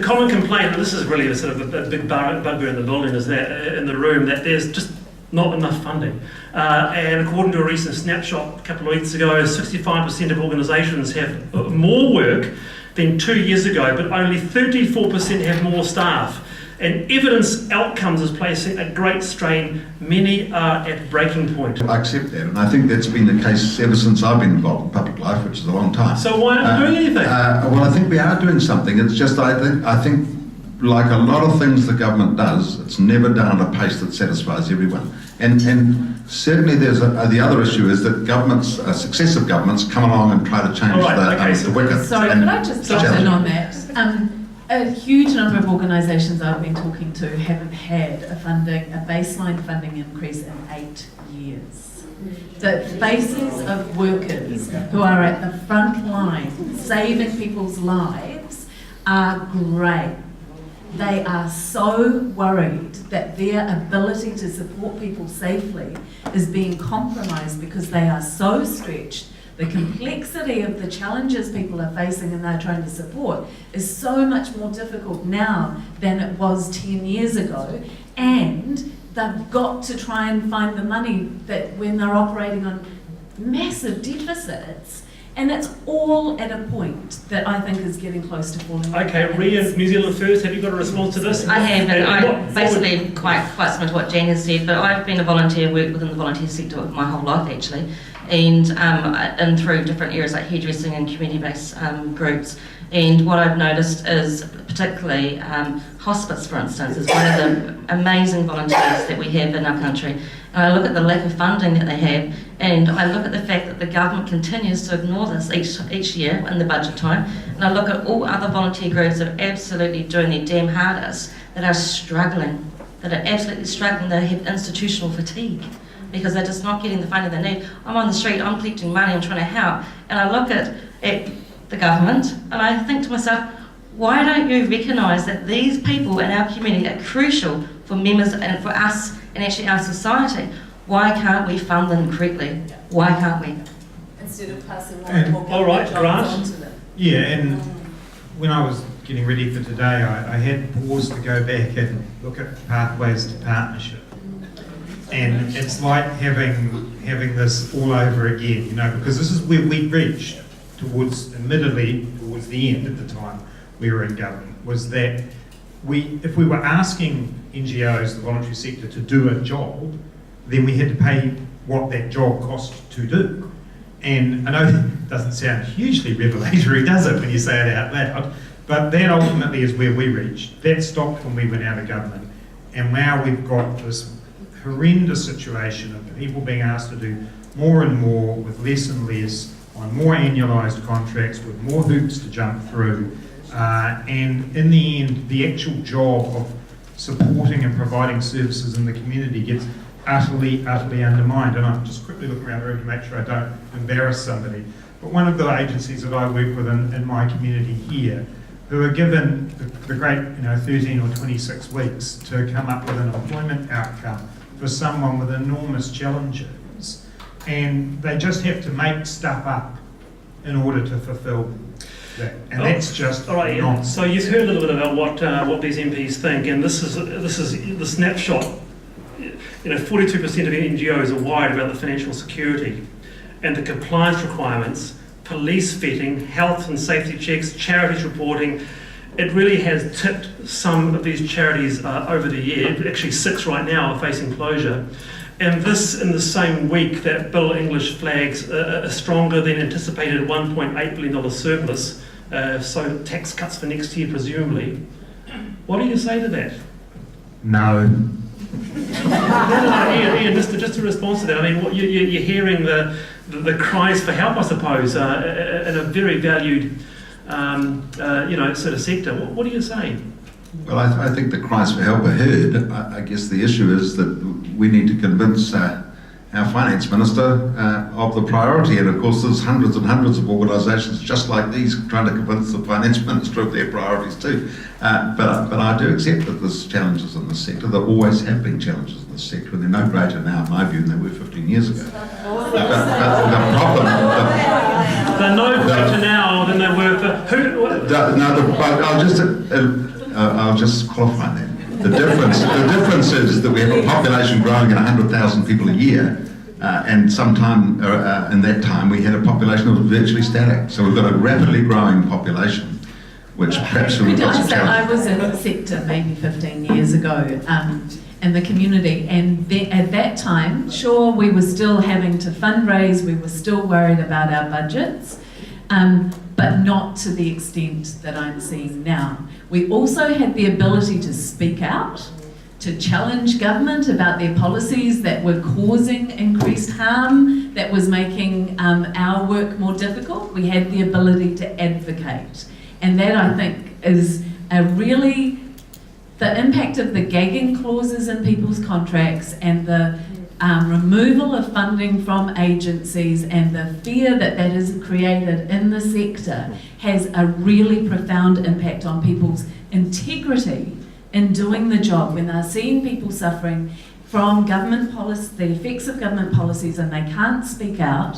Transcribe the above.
common complaint, and this is really a sort of a big bugbear in the building, is that in the room, that there's just not enough funding. And according to a recent snapshot a couple of weeks ago, 65% of organisations have more work than 2 years ago, but only 34% have more staff. And evidence outcomes is placing a great strain. Many are at breaking point. I accept that, and I think that's been the case ever since I've been involved in public life, which is a long time. So why aren't we doing anything? Well, I think we are doing something. It's just I think like a lot of things the government does, it's never done at a pace that satisfies everyone. And certainly there's the other issue is that governments, successive governments, come along and try to change the wicket. Sorry, could I just jump in on that? A huge number of organisations I've been talking to haven't had a baseline funding increase in 8 years. The faces of workers who are at the front line saving people's lives are grey. They are so worried that their ability to support people safely is being compromised because they are so stretched. The complexity of the challenges people are facing and they're trying to support is so much more difficult now than it was 10 years ago. And they've got to try and find the money that when they're operating on massive deficits. And it's all at a point that I think is getting close to falling. Okay, Ria, New Zealand First, have you got a response to this? I have, and I basically quite similar to what Jan has said, but I've been a volunteer, worked within the volunteer sector my whole life actually, and through different areas like hairdressing and community-based groups. And what I've noticed is, particularly hospice, for instance, is one of the amazing volunteers that we have in our country. And I look at the lack of funding that they have, and I look at the fact that the government continues to ignore this each year in the budget time. And I look at all other volunteer groups that are absolutely doing their damn hardest, that are struggling, that are absolutely struggling, that have institutional fatigue, because they're just not getting the funding they need. I'm on the street, I'm collecting money, I'm trying to help, and I look at the government and I think to myself, why don't you recognise that these people in our community are crucial for members and for us and actually our society? Why can't we fund them correctly? Why can't we? Instead of passing more all right, Grant. onto them. Yeah, and when I was getting ready for today, I had paused to go back and look at pathways to partnership. And it's like having this all over again, you know, because this is where we reached admittedly towards the end of the time we were in government, was that if we were asking NGOs, the voluntary sector, to do a job, then we had to pay what that job cost to do. And I know it doesn't sound hugely revelatory, does it, when you say it out loud, but that ultimately is where we reached. That stopped when we went out of government. And now we've got this horrendous situation of people being asked to do more and more with less and less, on more annualised contracts with more hoops to jump through, and in the end the actual job of supporting and providing services in the community gets utterly undermined. And I'm just quickly looking around the room to make sure I don't embarrass somebody, but one of the agencies that I work with in my community here, who are given the great 13 or 26 weeks to come up with an employment outcome for someone with enormous challenges, and they just have to make stuff up in order to fulfil that. And that's just all right. nonsense. So you've heard a little bit about what these MPs think, and this is the snapshot. 42% of NGOs are worried about the financial security and the compliance requirements, police vetting, health and safety checks, charities reporting. It really has tipped some of these charities over the year. Actually, 6 right now are facing closure. And this in the same week that Bill English flags a stronger than anticipated $1.8 billion surplus, so tax cuts for next year presumably. What do you say to that? No. Ian, just to respond to that, I mean, what you're hearing the cries for help, I suppose, in a very valued sort of sector. What do you say? Well, I think the cries for help are heard. I guess the issue is that we need to convince our finance minister of the priority. And of course, there's hundreds and hundreds of organisations just like these trying to convince the finance minister of their priorities too. But I do accept that there's challenges in this sector. There always have been challenges in this sector, and they're no greater now, in my view, than they were 15 years ago. But the problem... They're no greater now than they were for... I'll just qualify that. The difference is that we have a population growing at 100,000 people a year, and sometime in that time we had a population that was virtually static. So we've got a rapidly growing population, which perhaps we've got some I challenges. was in the sector maybe 15 years ago in the community, and at that time, sure, we were still having to fundraise, we were still worried about our budgets, but not to the extent that I'm seeing now. We also had the ability to speak out, to challenge government about their policies that were causing increased harm, that was making our work more difficult. We had the ability to advocate. And that, I think, is a really, the impact of the gagging clauses in people's contracts and the removal of funding from agencies and the fear that that has created in the sector has a really profound impact on people's integrity in doing the job when they're seeing people suffering from government policy, the effects of government policies, and they can't speak out.